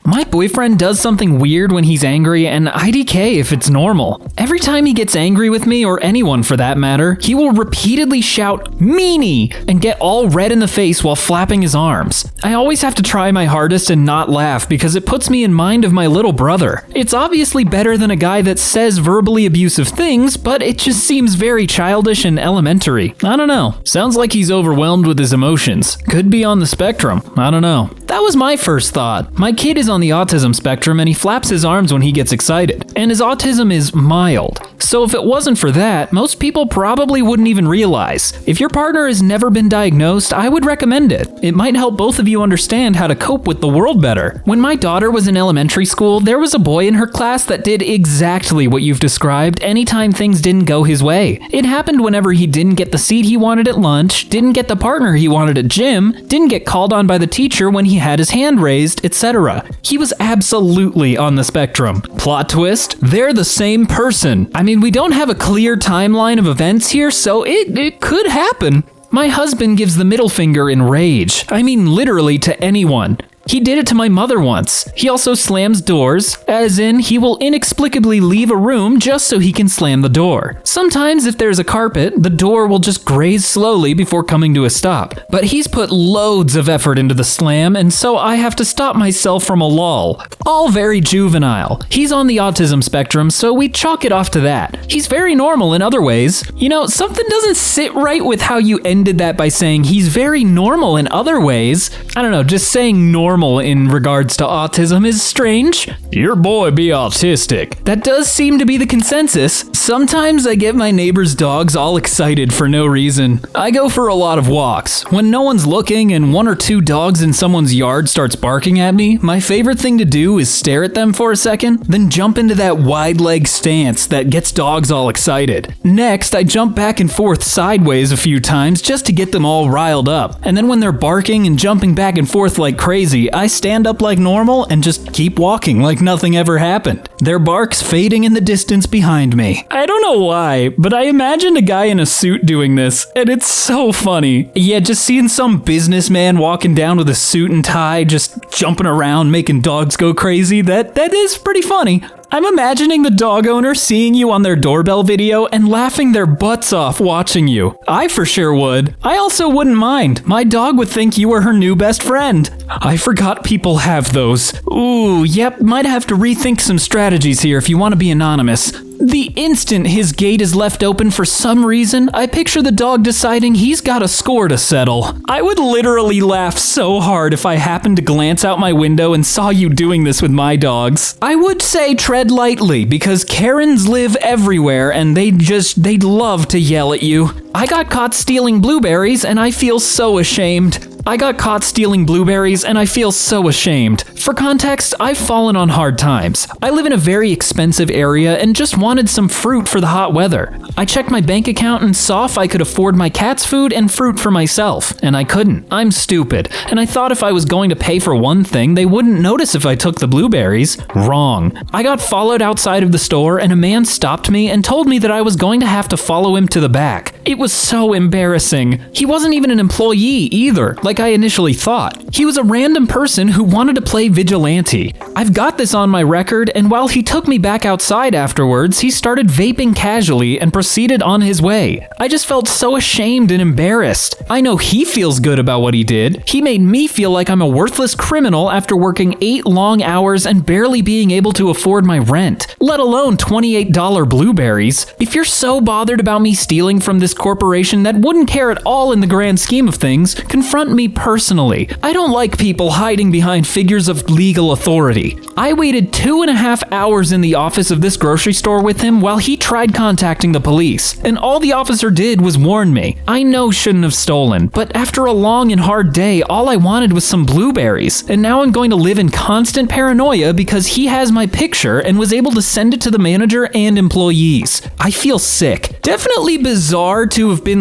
My boyfriend does something weird when he's angry, and IDK if it's normal. Every time he gets angry with me, or anyone for that matter, he will repeatedly shout, "Meanie!" and get all red in the face while flapping his arms. I always have to try my hardest and not laugh because it puts me in mind of my little brother. It's obviously better than a guy that says verbally abusive things, but it just seems very childish and elementary. I don't know. Sounds like he's overwhelmed with his emotions. Could be on the spectrum. I don't know. That was my first thought. My kid is on the autism spectrum and he flaps his arms when he gets excited. And his autism is mild. So if it wasn't for that, most people probably wouldn't even realize. If your partner has never been diagnosed, I would recommend it. It might help both of you understand how to cope with the world better. When my daughter was in elementary school, there was a boy in her class that did exactly what you've described anytime things didn't go his way. It happened whenever he didn't get the seat he wanted at lunch, didn't get the partner he wanted at gym, didn't get called on by the teacher when he had his hand raised, etc. He was absolutely on the spectrum. Plot twist, they're the same person. I mean, we don't have a clear timeline of events here, so it could happen. My husband gives the middle finger in rage. I mean, literally to anyone. He did it to my mother once. He also slams doors, as in he will inexplicably leave a room just so he can slam the door. Sometimes if there's a carpet, the door will just graze slowly before coming to a stop. But he's put loads of effort into the slam, and so I have to stop myself from a lull. All very juvenile. He's on the autism spectrum, so we chalk it off to that. He's very normal in other ways. You know, something doesn't sit right with how you ended that by saying he's very normal in other ways. I don't know, just saying normal in regards to autism is strange. Your boy be autistic. That does seem to be the consensus. Sometimes I get my neighbor's dogs all excited for no reason. I go for a lot of walks. When no one's looking and one or two dogs in someone's yard starts barking at me, my favorite thing to do is stare at them for a second, then jump into that wide leg stance that gets dogs all excited. Next, I jump back and forth sideways a few times just to get them all riled up. And then when they're barking and jumping back and forth like crazy, I stand up like normal and just keep walking like nothing ever happened. Their barks fading in the distance behind me. I don't know why, but I imagined a guy in a suit doing this, and it's so funny. Yeah, just seeing some businessman walking down with a suit and tie, just jumping around, making dogs go crazy, that is pretty funny. I'm imagining the dog owner seeing you on their doorbell video and laughing their butts off watching you. I for sure would. I also wouldn't mind. My dog would think you were her new best friend. I forgot people have those. Ooh, yep, might have to rethink some strategies here if you want to be anonymous. The instant his gate is left open for some reason, I picture the dog deciding he's got a score to settle. I would literally laugh so hard if I happened to glance out my window and saw you doing this with my dogs. I would say tread lightly because Karens live everywhere and they'd love to yell at you. I got caught stealing blueberries and I feel so ashamed. For context, I've fallen on hard times. I live in a very expensive area and just wanted some fruit for the hot weather. I checked my bank account and saw if I could afford my cat's food and fruit for myself, and I couldn't. I'm stupid, and I thought if I was going to pay for one thing, they wouldn't notice if I took the blueberries. Wrong. I got followed outside of the store and a man stopped me and told me that I was going to have to follow him to the back. It was so embarrassing. He wasn't even an employee either, like I initially thought. He was a random person who wanted to play vigilante. I've got this on my record, and while he took me back outside afterwards, he started vaping casually and proceeded on his way. I just felt so ashamed and embarrassed. I know he feels good about what he did. He made me feel like I'm a worthless criminal after working 8 long hours and barely being able to afford my rent, let alone $28 blueberries. If you're so bothered about me stealing from this corporation that wouldn't care at all in the grand scheme of things, confront me personally. I don't like people hiding behind figures of legal authority. I waited 2.5 hours in the office of this grocery store with him while he tried contacting the police, and all the officer did was warn me. I know shouldn't have stolen, but after a long and hard day, all I wanted was some blueberries, and now I'm going to live in constant paranoia because he has my picture and was able to send it to the manager and employees. I feel sick. Definitely bizarre to have been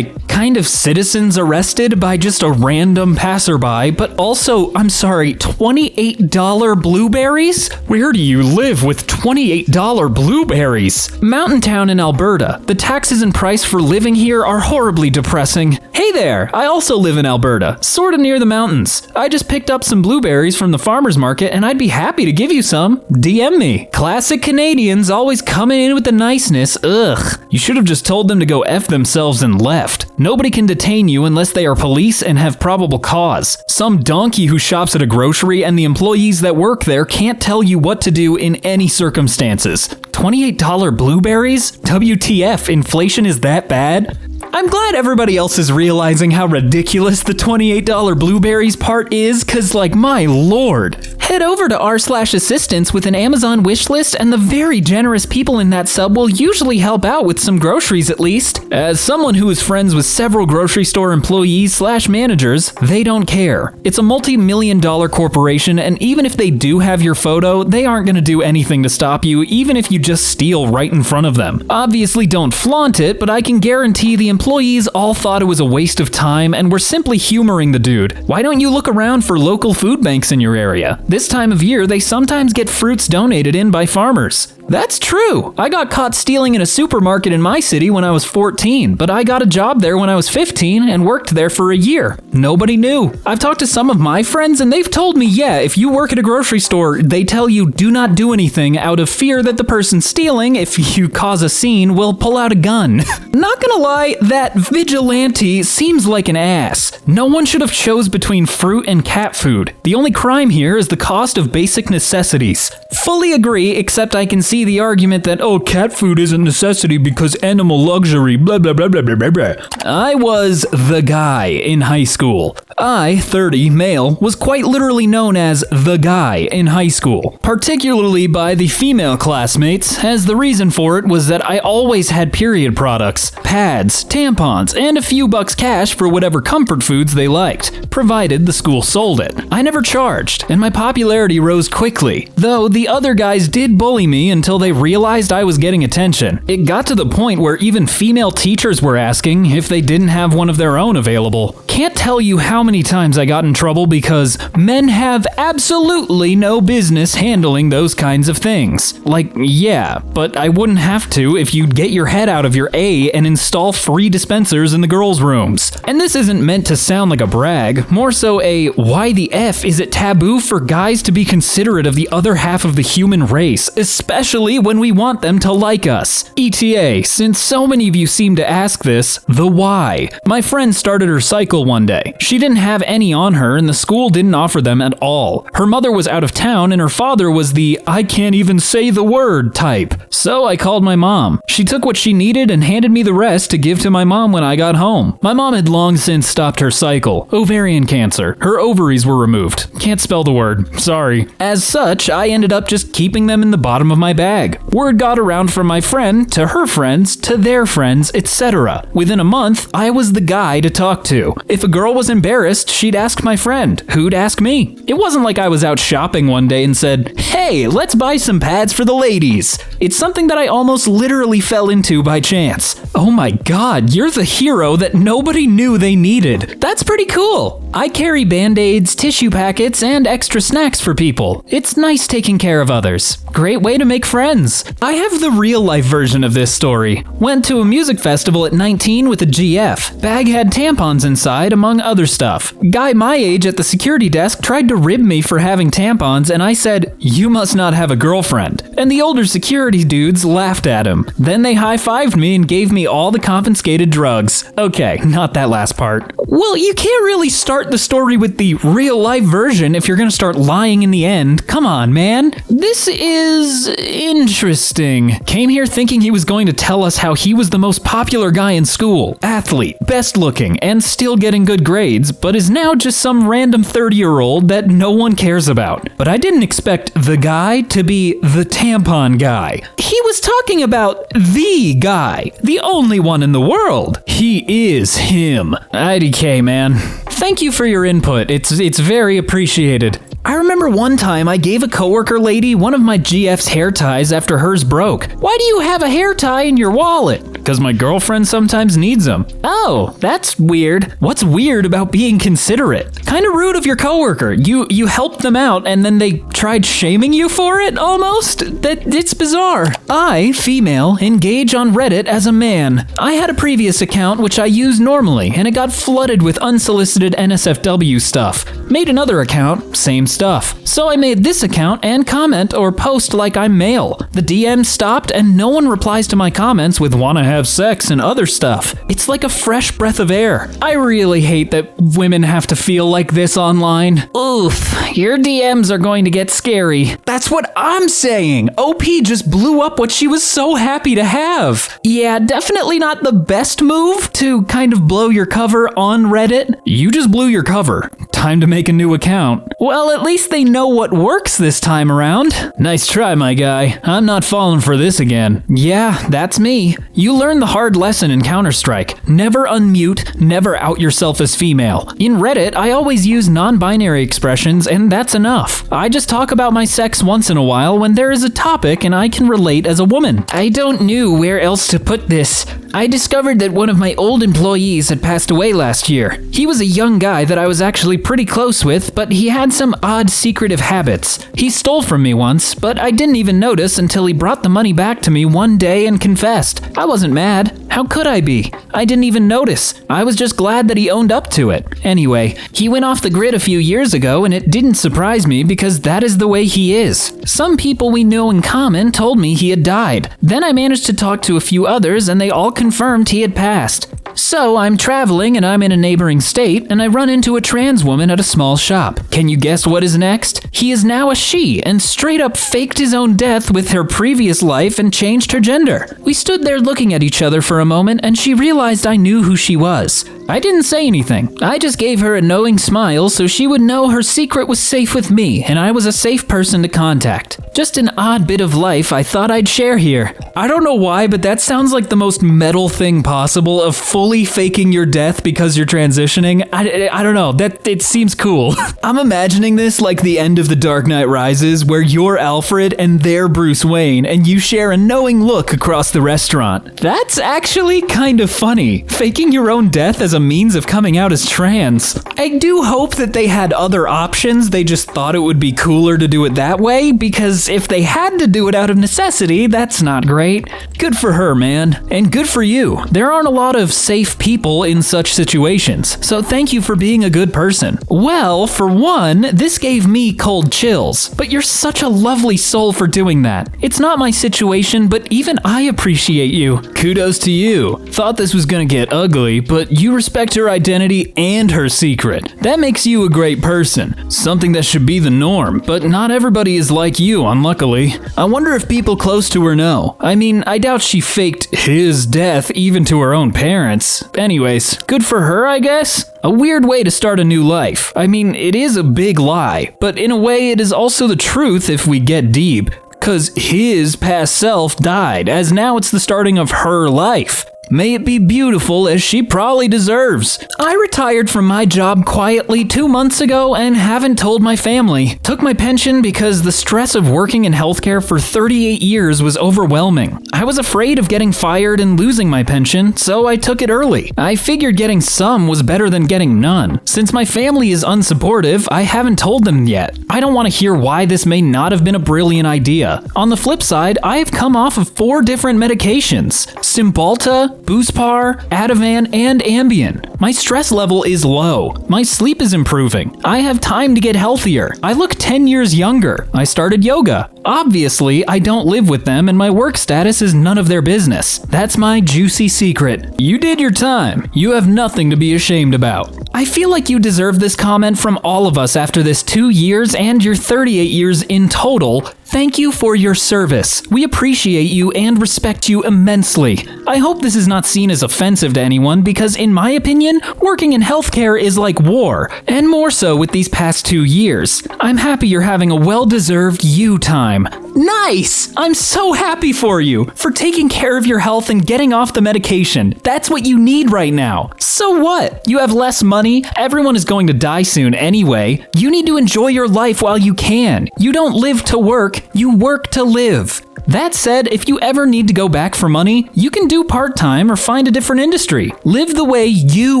kind of citizens arrested by just a random passerby, but also, I'm sorry, $28 blueberries? blueberries? Where do you live with $28 blueberries? Mountain town in Alberta. The taxes and price for living here are horribly depressing. Hey there, I also live in Alberta, sorta near the mountains. I just picked up some blueberries from the farmer's market and I'd be happy to give you some. DM me. Classic Canadians always coming in with the niceness. Ugh. You should have just told them to go F themselves and left. Nobody can detain you unless they are police and have probable cause. Some donkey who shops at a grocery and the employees that work there can't tell you what to do in any circumstances. $28 blueberries? WTF, inflation is that bad? I'm glad everybody else is realizing how ridiculous the $28 blueberries part is, cause like, my lord. Head over to r/assistance with an Amazon wish list and the very generous people in that sub will usually help out with some groceries at least. As someone who is friends with several grocery store employees/managers, they don't care. It's a multi-million-dollar corporation and even if they do have your photo, they aren't gonna do anything to stop you even if you just steal right in front of them. Obviously don't flaunt it, but I can guarantee the employees all thought it was a waste of time and were simply humoring the dude. Why don't you look around for local food banks in your area? This time of year, they sometimes get fruits donated in by farmers. That's true. I got caught stealing in a supermarket in my city when I was 14, but I got a job there when I was 15 and worked there for a year. Nobody knew. I've talked to some of my friends and they've told me, yeah, if you work at a grocery store, they tell you do not do anything out of fear that the person stealing, if you cause a scene, will pull out a gun. Not gonna lie, that vigilante seems like an ass. No one should have chose between fruit and cat food. The only crime here is the cost of basic necessities. Fully agree, except I can see the argument that, oh, cat food is a necessity because animal luxury, blah, blah, blah, blah, blah, blah. I was the guy in high school. I, 30, male, was quite literally known as the guy in high school, particularly by the female classmates, as the reason for it was that I always had period products, pads, tampons, and a few bucks cash for whatever comfort foods they liked, provided the school sold it. I never charged, and my popularity rose quickly, though the other guys did bully me until they realized I was getting attention. It got to the point where even female teachers were asking if they didn't have one of their own available. Can't tell you how many times I got in trouble because men have absolutely no business handling those kinds of things. Like, yeah, but I wouldn't have to if you'd get your head out of your A and install free dispensers in the girls' rooms. And this isn't meant to sound like a brag, more so a why the F is it taboo for guys to be considerate of the other half of the human race, especially when we want them to like us. ETA, since so many of you seem to ask this, the why. My friend started her cycle one day. She didn't have any on her and the school didn't offer them at all. Her mother was out of town and her father was the I can't even say the word type. So I called my mom. She took what she needed and handed me the rest to give to my mom when I got home. My mom had long since stopped her cycle. Ovarian cancer. Her ovaries were removed. Can't spell the word. Sorry. As such, I ended up just keeping them in the bottom of my bag. Word got around from my friend to her friends to their friends, etc. Within a month, I was the guy to talk to. If a girl was embarrassed, she'd ask my friend, who'd ask me. It wasn't like I was out shopping one day and said, hey, let's buy some pads for the ladies. It's something that I almost literally fell into by chance. Oh my god, you're the hero that nobody knew they needed. That's pretty cool. I carry band-aids, tissue packets, and extra snacks for people. It's nice taking care of others. Great way to make friends. I have the real-life version of this story. Went to a music festival at 19 with a GF. Bag had tampons inside, among other stuff. Guy my age at the security desk tried to rib me for having tampons, and I said, you must not have a girlfriend. And the older security dudes laughed at him. Then they high-fived me and gave me all the confiscated drugs. Okay, not that last part. Well, you can't really start the story with the real-life version if you're gonna start lying in the end. Come on, man. This is interesting. Came here thinking he was going to tell us how he was the most popular guy in school, athlete, best looking, and still getting good grades, but is now just some random 30-year-old that no one cares about. But I didn't expect the guy to be the tampon guy. He was talking about the guy, the only one in the world. He is him. IDK, man. Thank you for your input. It's very appreciated. I remember one time I gave a coworker lady one of my GF's hair ties after hers broke. Why do you have a hair tie in your wallet? Because my girlfriend sometimes needs them. Oh, that's weird. What's weird about being considerate? Kind of rude of your coworker. You helped them out and then they tried shaming you for it, almost? It's bizarre. I, female, engage on Reddit as a man. I had a previous account which I use normally, and it got flooded with unsolicited NSFW stuff. Made another account, same stuff. So I made this account and comment or post like I'm male. The DMs stopped and no one replies to my comments with wanna have sex and other stuff. It's like a fresh breath of air. I really hate that women have to feel like this online. Oof, your DMs are going to get scary. That's what I'm saying. OP just blew up what she was so happy to have. Yeah, definitely not the best move to kind of blow your cover on Reddit. You just blew your cover. Time to make a new account. Well, at least they know what works this time around. Nice try, my guy. I'm not falling for this again. Yeah, that's me. You learned the hard lesson in Counter-Strike. Never unmute, never out yourself as female. In Reddit, I always use non-binary expressions, and that's enough. I just talk about my sex once in a while when there is a topic and I can relate as a woman. I don't know where else to put this. I discovered that one of my old employees had passed away last year. He was a young guy that I was actually pretty close with, but he had some odd secretive habits. He stole from me once, but I didn't even notice until he brought the money back to me one day and confessed. I wasn't mad. How could I be? I didn't even notice. I was just glad that he owned up to it. Anyway, he went off the grid a few years ago and it didn't surprise me because that is the way he is. Some people we know in common told me he had died. Then I managed to talk to a few others and they all confirmed he had passed. So I'm traveling and I'm in a neighboring state and I run into a trans woman at a small shop. Can you guess what is next? He is now a she and straight up faked his own death with her previous life and changed her gender. We stood there looking at each other for a moment and she realized I knew who she was. I didn't say anything. I just gave her a knowing smile so she would know her secret was safe with me and I was a safe person to contact. Just an odd bit of life I thought I'd share here. I don't know why, but that sounds like the most metal thing possible of fully faking your death because you're transitioning. I don't know, it seems cool. I'm imagining this like the end of The Dark Knight Rises where you're Alfred and they're Bruce Wayne and you share a knowing look across the restaurant. That's actually kind of funny. Faking your own death as a means of coming out as trans. I do hope that they had other options, they just thought it would be cooler to do it that way, because if they had to do it out of necessity, that's not great. Good for her, man. And good for you. There aren't a lot of safe people in such situations, so thank you for being a good person. Well, for one, this gave me cold chills, but you're such a lovely soul for doing that. It's not my situation, but even I appreciate you. Kudos to you. Thought this was gonna get ugly, but you respect her identity and her secret. That makes you a great person. Something that should be the norm, but not everybody is like you, unluckily. I wonder if people close to her know. I mean, I doubt she faked his death even to her own parents. Anyways, good for her, I guess? A weird way to start a new life. I mean, it is a big lie, but in a way it is also the truth if we get deep. 'Cause his past self died, as now it's the starting of her life. May it be beautiful as she probably deserves. I retired from my job quietly 2 months ago and haven't told my family. Took my pension because the stress of working in healthcare for 38 years was overwhelming. I was afraid of getting fired and losing my pension, so I took it early. I figured getting some was better than getting none. Since my family is unsupportive, I haven't told them yet. I don't want to hear why this may not have been a brilliant idea. On the flip side, I have come off of 4 different medications. Cymbalta, Buspar, Ativan, and Ambien. My stress level is low. My sleep is improving. I have time to get healthier. I look 10 years younger. I started yoga. Obviously, I don't live with them and my work status is none of their business. That's my juicy secret. You did your time. You have nothing to be ashamed about. I feel like you deserve this comment from all of us after this 2 years and your 38 years in total. Thank you for your service. We appreciate you and respect you immensely. I hope this is not seen as offensive to anyone because in my opinion, working in healthcare is like war, and more so with these past 2 years. I'm happy you're having a well-deserved you time. Nice! I'm so happy for you, for taking care of your health and getting off the medication. That's what you need right now. So what? You have less money, everyone is going to die soon anyway. You need to enjoy your life while you can. You don't live to work, you work to live. That said, if you ever need to go back for money, you can do part-time or find a different industry. Live the way you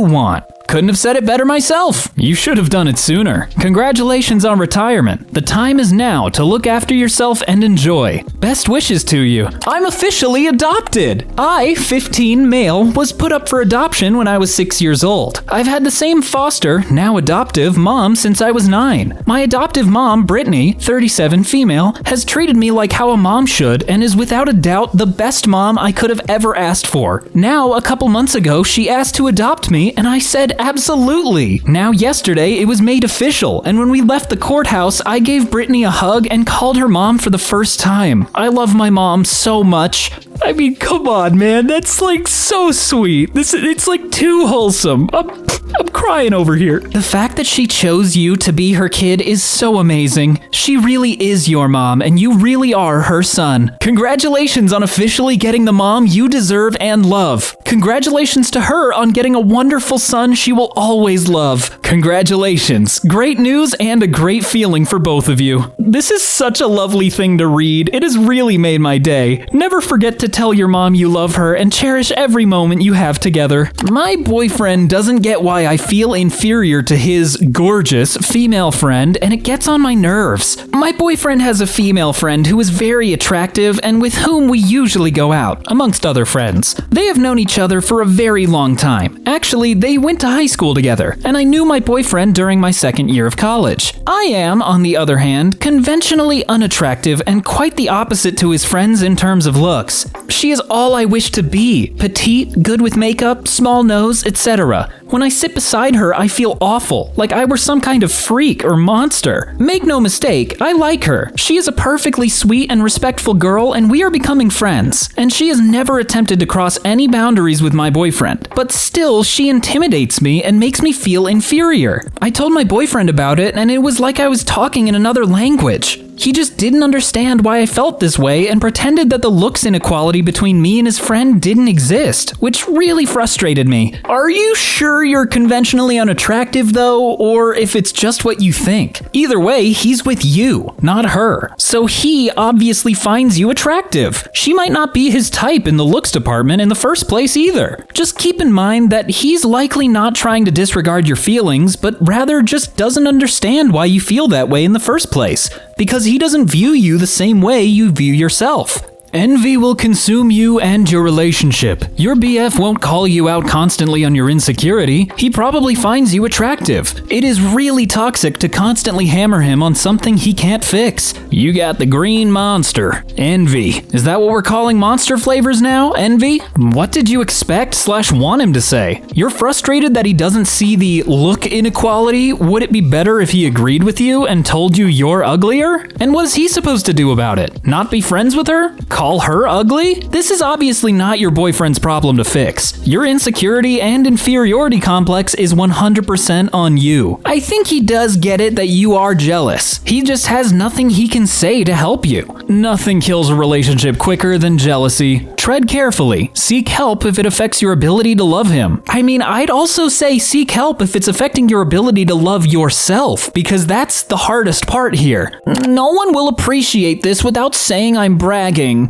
want. Couldn't have said it better myself. You should have done it sooner. Congratulations on retirement. The time is now to look after yourself and enjoy. Best wishes to you. I'm officially adopted. I, 15 male, was put up for adoption when I was 6 years old. I've had the same foster, now adoptive, mom since I was 9. My adoptive mom, Brittany, 37 female, has treated me like how a mom should and is without a doubt the best mom I could have ever asked for. Now, a couple months ago, she asked to adopt me and I said absolutely. Now yesterday it was made official, and when we left the courthouse, I gave Brittany a hug and called her mom for the first time. I love my mom so much. I mean, come on, man, that's like so sweet. It's like too wholesome. I'm crying over here. The fact that she chose you to be her kid is so amazing. She really is your mom, and you really are her son. Congratulations on officially getting the mom you deserve and love. Congratulations to her on getting a wonderful son she will always love. Congratulations. Great news and a great feeling for both of you. This is such a lovely thing to read. It has really made my day. Never forget to tell your mom you love her and cherish every moment you have together. My boyfriend doesn't get why I feel inferior to his gorgeous female friend, and it gets on my nerves. My boyfriend has a female friend who is very attractive and with whom we usually go out, amongst other friends. They have known each other for a very long time. Actually, they went to high school together, and I knew my boyfriend during my second year of college. I am, on the other hand, conventionally unattractive and quite the opposite to his friends in terms of looks. She is all I wish to be, petite, good with makeup, small nose, etc. When I sit beside her, I feel awful, like I were some kind of freak or monster. Make no mistake, I like her. She is a perfectly sweet and respectful girl, and we are becoming friends. And she has never attempted to cross any boundaries with my boyfriend. But still, she intimidates me and makes me feel inferior. I told my boyfriend about it, and it was like I was talking in another language. He just didn't understand why I felt this way and pretended that the looks inequality between me and his friend didn't exist, which really frustrated me. Are you sure you're conventionally unattractive though, or if it's just what you think? Either way, he's with you, not her. So he obviously finds you attractive. She might not be his type in the looks department in the first place either. Just keep in mind that he's likely not trying to disregard your feelings, but rather just doesn't understand why you feel that way in the first place. Because he doesn't view you the same way you view yourself. Envy will consume you and your relationship. Your BF won't call you out constantly on your insecurity. He probably finds you attractive. It is really toxic to constantly hammer him on something he can't fix. You got the green monster. Envy. Is that what we're calling monster flavors now? Envy? What did you expect/want him to say? You're frustrated that he doesn't see the look inequality? Would it be better if he agreed with you and told you you're uglier? And what is he supposed to do about it? Not be friends with her? Call her ugly? This is obviously not your boyfriend's problem to fix. Your insecurity and inferiority complex is 100% on you. I think he does get it that you are jealous. He just has nothing he can say to help you. Nothing kills a relationship quicker than jealousy. Tread carefully. Seek help if it affects your ability to love him. I mean, I'd also say seek help if it's affecting your ability to love yourself, because that's the hardest part here. No one will appreciate this without saying I'm bragging.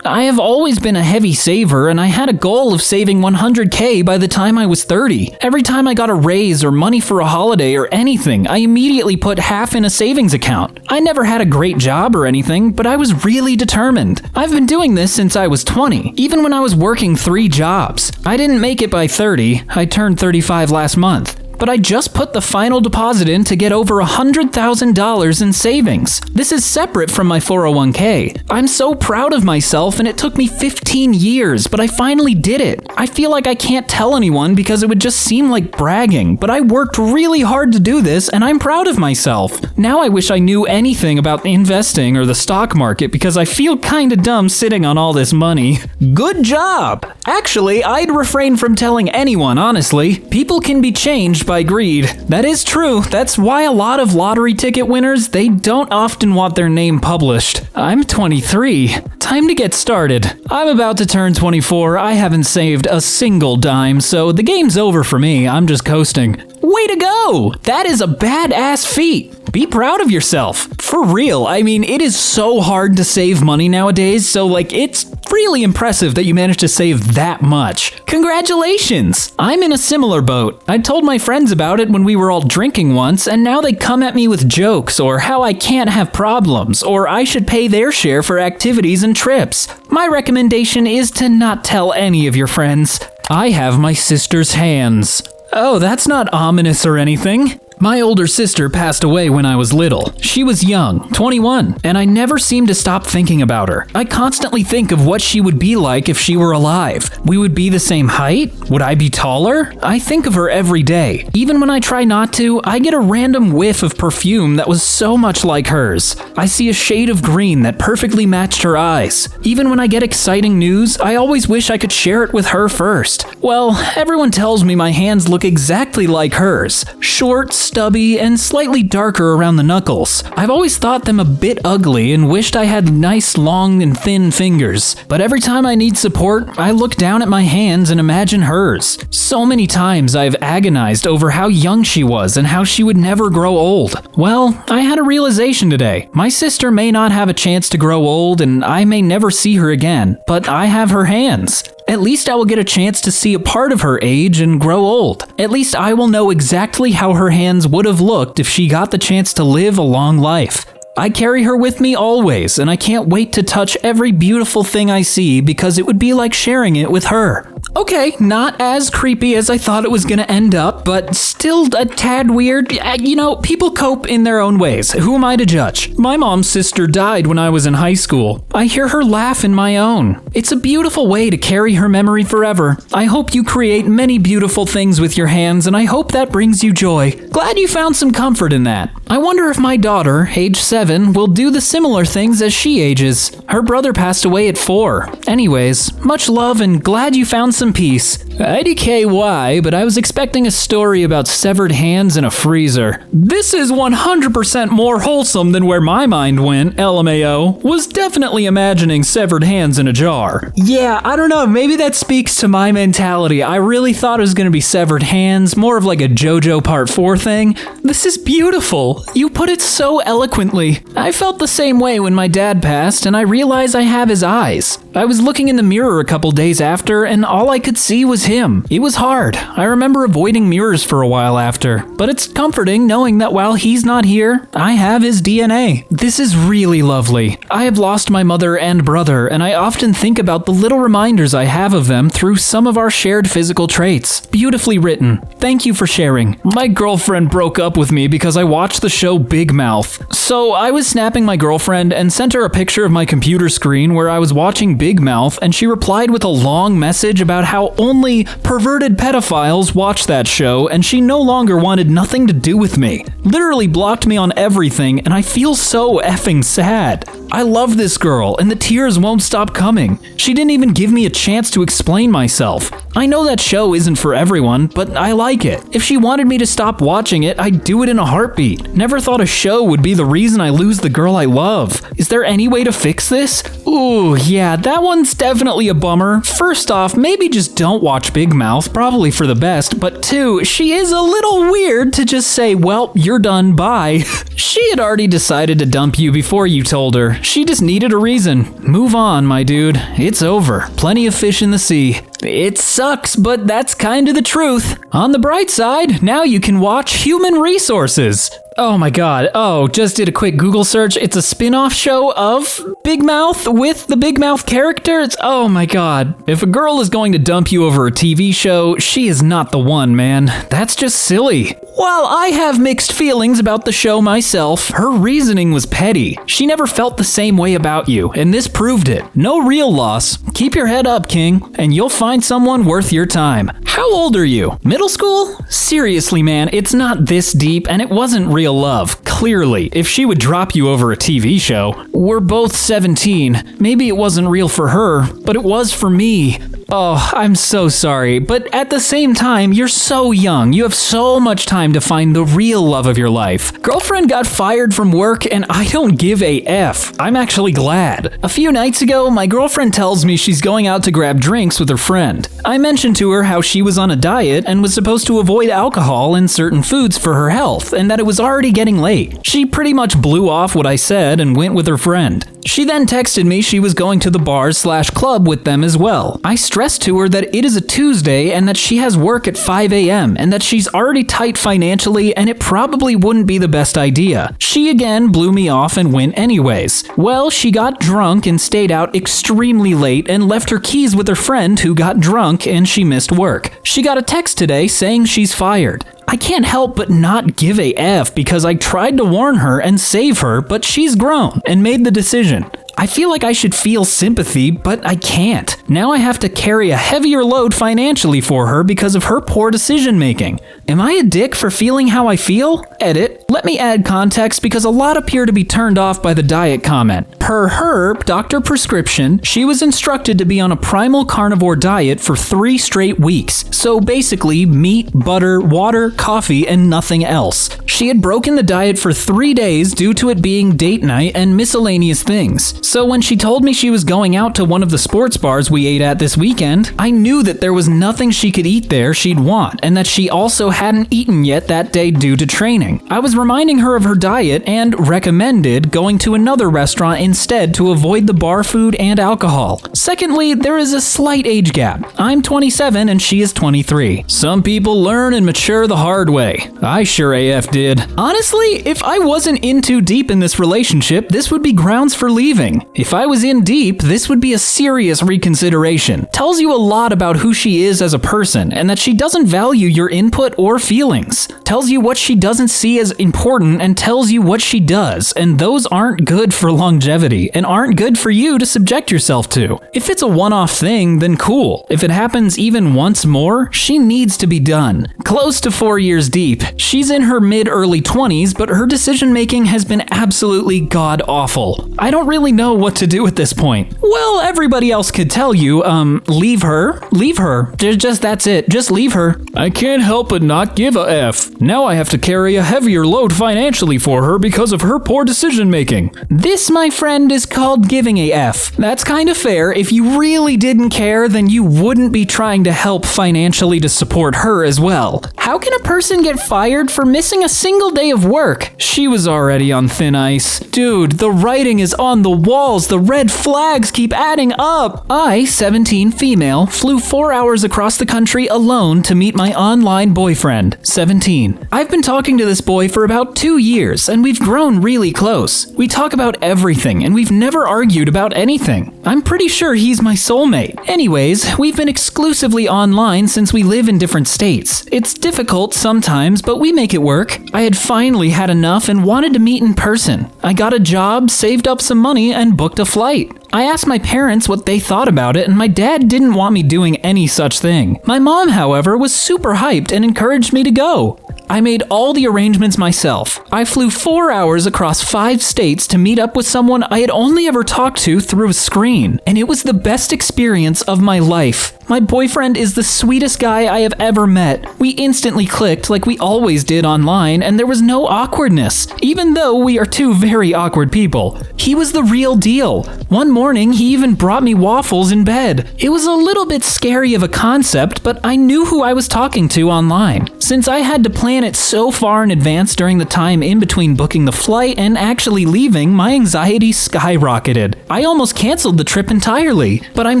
I have always been a heavy saver, and I had a goal of saving 100K by the time I was 30. Every time I got a raise or money for a holiday or anything, I immediately put half in a savings account. I never had a great job or anything, but I was really determined. I've been doing this since I was 20, even when I was working 3 jobs. I didn't make it by 30. I turned 35 last month. But I just put the final deposit in to get over $100,000 in savings. This is separate from my 401k. I'm so proud of myself, and it took me 15 years, but I finally did it. I feel like I can't tell anyone because it would just seem like bragging, but I worked really hard to do this, and I'm proud of myself. Now I wish I knew anything about investing or the stock market because I feel kinda dumb sitting on all this money. Good job! Actually, I'd refrain from telling anyone, honestly. People can be changed by greed. That is true. That's why a lot of lottery ticket winners, they don't often want their name published. I'm 23. Time to get started. I'm about to turn 24. I haven't saved a single dime, so the game's over for me. I'm just coasting. Way to go! That is a badass feat. Be proud of yourself. For real, I mean, it is so hard to save money nowadays, so like, it's really impressive that you managed to save that much. Congratulations! I'm in a similar boat. I told my friends about it when we were all drinking once, and now they come at me with jokes, or how I can't have problems, or I should pay their share for activities and trips. My recommendation is to not tell any of your friends. I have my sister's hands. Oh, that's not ominous or anything. My older sister passed away when I was little. She was young, 21, and I never seemed to stop thinking about her. I constantly think of what she would be like if she were alive. We would be the same height? Would I be taller? I think of her every day. Even when I try not to, I get a random whiff of perfume that was so much like hers. I see a shade of green that perfectly matched her eyes. Even when I get exciting news, I always wish I could share it with her first. Well, everyone tells me my hands look exactly like hers. Short, stubby, and slightly darker around the knuckles. I've always thought them a bit ugly and wished I had nice, long, and thin fingers. But every time I need support, I look down at my hands and imagine hers. So many times I've agonized over how young she was and how she would never grow old. Well, I had a realization today. My sister may not have a chance to grow old and I may never see her again, but I have her hands. At least I will get a chance to see a part of her age and grow old. At least I will know exactly how her hands would have looked if she got the chance to live a long life. I carry her with me always, and I can't wait to touch every beautiful thing I see because it would be like sharing it with her. Okay, not as creepy as I thought it was gonna end up, but still a tad weird. You know, people cope in their own ways. Who am I to judge? My mom's sister died when I was in high school. I hear her laugh in my own. It's a beautiful way to carry her memory forever. I hope you create many beautiful things with your hands, and I hope that brings you joy. Glad you found some comfort in that. I wonder if my daughter, age 7, will do the similar things as she ages. Her brother passed away at 4. Anyways, much love and glad you found some peace. IDKY, but I was expecting a story about severed hands in a freezer. This is 100% more wholesome than where my mind went, LMAO. Was definitely imagining severed hands in a jar. Yeah, I don't know, maybe that speaks to my mentality. I really thought it was gonna be severed hands, more of like a JoJo Part 4 thing. This is beautiful. You put it so eloquently. I felt the same way when my dad passed, and I realized I have his eyes. I was looking in the mirror a couple days after, and all I could see was him. It was hard. I remember avoiding mirrors for a while after, but it's comforting knowing that while he's not here, I have his DNA. This is really lovely. I have lost my mother and brother, and I often think about the little reminders I have of them through some of our shared physical traits. Beautifully written. Thank you for sharing. My girlfriend broke up with me because I watched the show Big Mouth. So I was snapping my girlfriend and sent her a picture of my computer screen where I was watching Big Mouth, and she replied with a long message about how only perverted pedophiles watch that show, and she no longer wanted nothing to do with me. Literally blocked me on everything, and I feel so effing sad. I love this girl, and the tears won't stop coming. She didn't even give me a chance to explain myself. I know that show isn't for everyone, but I like it. If she wanted me to stop watching it, I'd do it in a heartbeat. Never thought a show would be the reason I lose the girl I love. Is there any way to fix this? Ooh, yeah, that one's definitely a bummer. First off, maybe just don't watch Big Mouth, probably for the best, but 2, she is a little weird to just say, well, you're done, bye. She had already decided to dump you before you told her. She just needed a reason. Move on, my dude. It's over. Plenty of fish in the sea. It sucks, but that's kind of the truth. On the bright side, now you can watch Human Resources. Oh my god, just did a quick Google search. It's a spin-off show of Big Mouth with the Big Mouth characters. Oh my god. If a girl is going to dump you over a TV show, she is not the one, man. That's just silly. While I have mixed feelings about the show myself, her reasoning was petty. She never felt the same way about you, and this proved it. No real loss. Keep your head up, King, and you'll find someone worth your time. How old are you? Middle school? Seriously, man, it's not this deep, and it wasn't real love. Clearly, if she would drop you over a TV show. We're both 17. Maybe it wasn't real for her, but it was for me. Oh, I'm so sorry, but at the same time, you're so young. You have so much time to find the real love of your life. Girlfriend got fired from work, and I don't give a F. I'm actually glad. A few nights ago, my girlfriend tells me she's going out to grab drinks with her friend. I mentioned to her how she was on a diet and was supposed to avoid alcohol and certain foods for her health, and that it was already getting late. She pretty much blew off what I said and went with her friend. She then texted me she was going to the bar/club with them as well. I stressed to her that it is a Tuesday and that she has work at 5 a.m. and that she's already tight financially and it probably wouldn't be the best idea. She again blew me off and went anyways. Well, she got drunk and stayed out extremely late and left her keys with her friend who got drunk and she missed work. She got a text today saying she's fired. I can't help but not give a F because I tried to warn her and save her, but she's grown and made the decision. I feel like I should feel sympathy, but I can't. Now I have to carry a heavier load financially for her because of her poor decision making. Am I a dick for feeling how I feel? Edit. Let me add context because a lot appear to be turned off by the diet comment. Per her doctor prescription, she was instructed to be on a primal carnivore diet for 3 straight weeks. So basically, meat, butter, water, coffee, and nothing else. She had broken the diet for 3 days due to it being date night and miscellaneous things. So when she told me she was going out to one of the sports bars we ate at this weekend, I knew that there was nothing she could eat there she'd want, and that she also hadn't eaten yet that day due to training. I was reminding her of her diet and recommended going to another restaurant instead to avoid the bar food and alcohol. Secondly, there is a slight age gap. I'm 27 and she is 23. Some people learn and mature the hard way. I sure AF did. Honestly, if I wasn't in too deep in this relationship, this would be grounds for leaving. If I was in deep, this would be a serious reconsideration. Tells you a lot about who she is as a person and that she doesn't value your input or feelings. Tells you what she doesn't see as important and tells you what she does, and those aren't good for longevity and aren't good for you to subject yourself to. If it's a one-off thing, then cool. If it happens even once more, she needs to be done. Close to 4 years deep. She's in her mid-early 20s, but her decision-making has been absolutely god-awful. I don't really know what to do at this point. Well, everybody else could tell you, leave her. Leave her. Just that's it. Just leave her. I can't help but not give a F. Now I have to carry a heavier load financially for her because of her poor decision making. This, my friend, is called giving a F. That's kind of fair. If you really didn't care, then you wouldn't be trying to help financially to support her as well. How can a person get fired for missing a single day of work? She was already on thin ice. Dude, the writing is on the walls. The red flags keep adding up. I, 17 female, flew 4 hours across the country alone to meet my online boyfriend, 17. I've been talking to this boy for about 2 years, and we've grown really close. We talk about everything, and we've never argued about anything. I'm pretty sure he's my soulmate. Anyways, we've been exclusively online since we live in different states. It's difficult sometimes, but we make it work. I had finally had enough and wanted to meet in person. I got a job, saved up some money, and booked a flight. I asked my parents what they thought about it, and my dad didn't want me doing any such thing. My mom, however, was super hyped and encouraged me to go. I made all the arrangements myself. I flew 4 hours across 5 states to meet up with someone I had only ever talked to through a screen, and it was the best experience of my life. My boyfriend is the sweetest guy I have ever met. We instantly clicked like we always did online, and there was no awkwardness, even though we are two very awkward people. He was the real deal. One morning, he even brought me waffles in bed. It was a little bit scary of a concept, but I knew who I was talking to online. Since I had to plan it so far in advance during the time in between booking the flight and actually leaving, my anxiety skyrocketed. I almost canceled the trip entirely, but I'm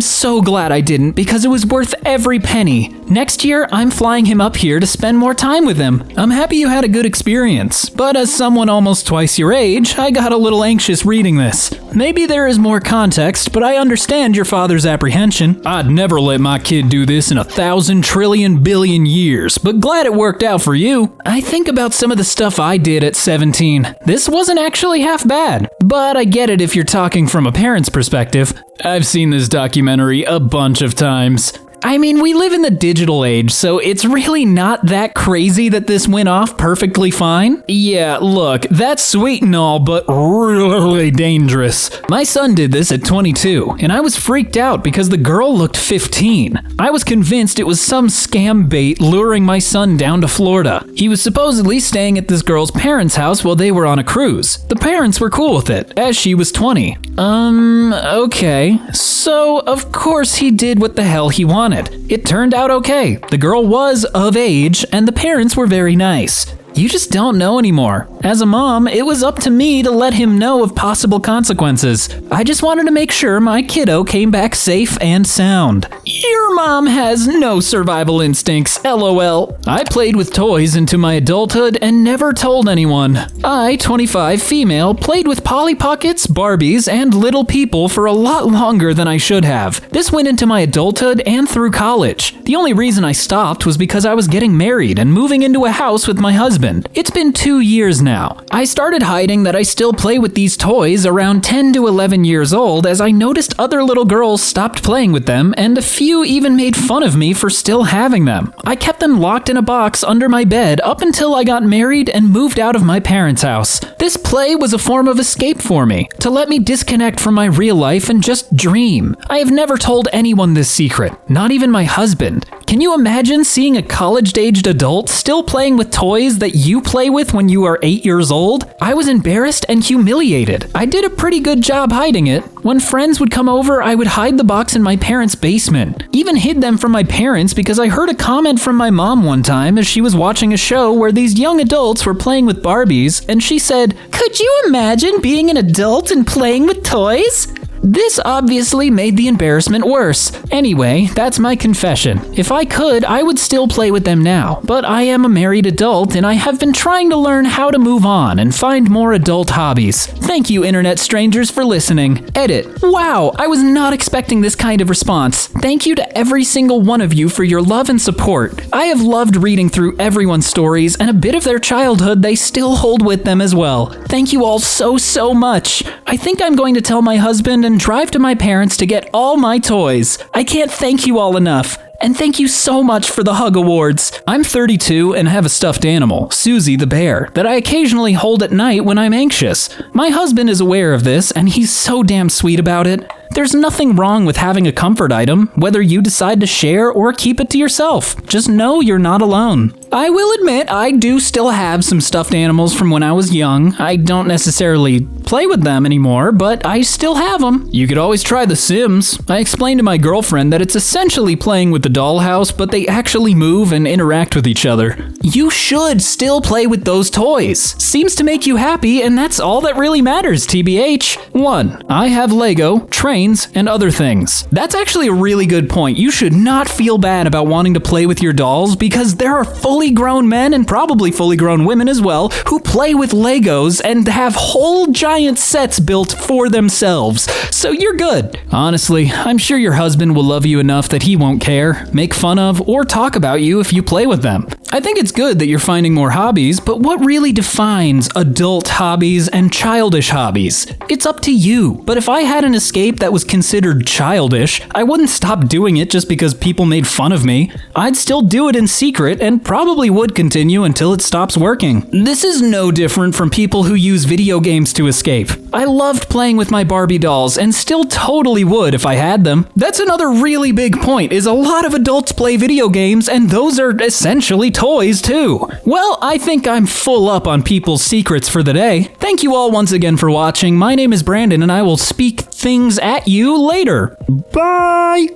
so glad I didn't because it was worth every penny. Next year, I'm flying him up here to spend more time with him. I'm happy you had a good experience, but as someone almost twice your age, I got a little anxious reading this. Maybe there is more context, but I understand your father's apprehension. I'd never let my kid do this in 1,000 trillion billion years, but glad it worked out for you. I think about some of the stuff I did at 17. This wasn't actually half bad, but I get it if you're talking from a parent's perspective. I've seen this documentary a bunch of times. I mean, we live in the digital age, so it's really not that crazy that this went off perfectly fine. Yeah, look, that's sweet and all, but really dangerous. My son did this at 22, and I was freaked out because the girl looked 15. I was convinced it was some scam bait luring my son down to Florida. He was supposedly staying at this girl's parents' house while they were on a cruise. The parents were cool with it, as she was 20. Okay. So, of course he did what the hell he wanted. It turned out okay. The girl was of age, and the parents were very nice. You just don't know anymore. As a mom, it was up to me to let him know of possible consequences. I just wanted to make sure my kiddo came back safe and sound. Your mom has no survival instincts, LOL. I played with toys into my adulthood and never told anyone. I, 25 female, played with Polly Pockets, Barbies, and little people for a lot longer than I should have. This went into my adulthood and through college. The only reason I stopped was because I was getting married and moving into a house with my husband. It's been 2 years now. I started hiding that I still play with these toys around 10 to 11 years old as I noticed other little girls stopped playing with them and a few even made fun of me for still having them. I kept them locked in a box under my bed up until I got married and moved out of my parents' house. This play was a form of escape for me, to let me disconnect from my real life and just dream. I have never told anyone this secret, not even my husband. Can you imagine seeing a college-aged adult still playing with toys that you play with when you are 8 years old? I was embarrassed and humiliated. I did a pretty good job hiding it. When friends would come over, I would hide the box in my parents' basement. Even hid them from my parents because I heard a comment from my mom one time as she was watching a show where these young adults were playing with Barbies, and she said, "Could you imagine being an adult and playing with toys?" This obviously made the embarrassment worse. Anyway, that's my confession. If I could, I would still play with them now, but I am a married adult and I have been trying to learn how to move on and find more adult hobbies. Thank you, internet strangers, for listening. Edit. Wow, I was not expecting this kind of response. Thank you to every single one of you for your love and support. I have loved reading through everyone's stories, and a bit of their childhood they still hold with them as well. Thank you all so much. I think I'm going to tell my husband and drive to my parents to get all my toys. I can't thank you all enough. And thank you so much for the Hug Awards. I'm 32 and have a stuffed animal, Susie the bear, that I occasionally hold at night when I'm anxious. My husband is aware of this, and he's so damn sweet about it. There's nothing wrong with having a comfort item, whether you decide to share or keep it to yourself. Just know you're not alone. I will admit I do still have some stuffed animals from when I was young. I don't necessarily play with them anymore, but I still have them. You could always try The Sims. I explained to my girlfriend that it's essentially playing with the dollhouse, but they actually move and interact with each other. You should still play with those toys. Seems to make you happy, and that's all that really matters, TBH. 1. I have Lego, trains, and other things. That's actually a really good point. You should not feel bad about wanting to play with your dolls because there are fully grown men and probably fully grown women as well who play with Legos and have whole giant sets built for themselves. So you're good. Honestly, I'm sure your husband will love you enough that he won't care, make fun of, or talk about you if you play with them. I think it's good that you're finding more hobbies, but what really defines adult hobbies and childish hobbies? It's up to you. But if I had an escape that was considered childish, I wouldn't stop doing it just because people made fun of me. I'd still do it in secret and probably would continue until it stops working. This is no different from people who use video games to escape. I loved playing with my Barbie dolls and still totally would if I had them. That's another really big point, is a lot of adults play video games and those are essentially toys too. Well, I think I'm full up on people's secrets for the day. Thank you all once again for watching. My name is Brandon and I will speak things at you later. Bye!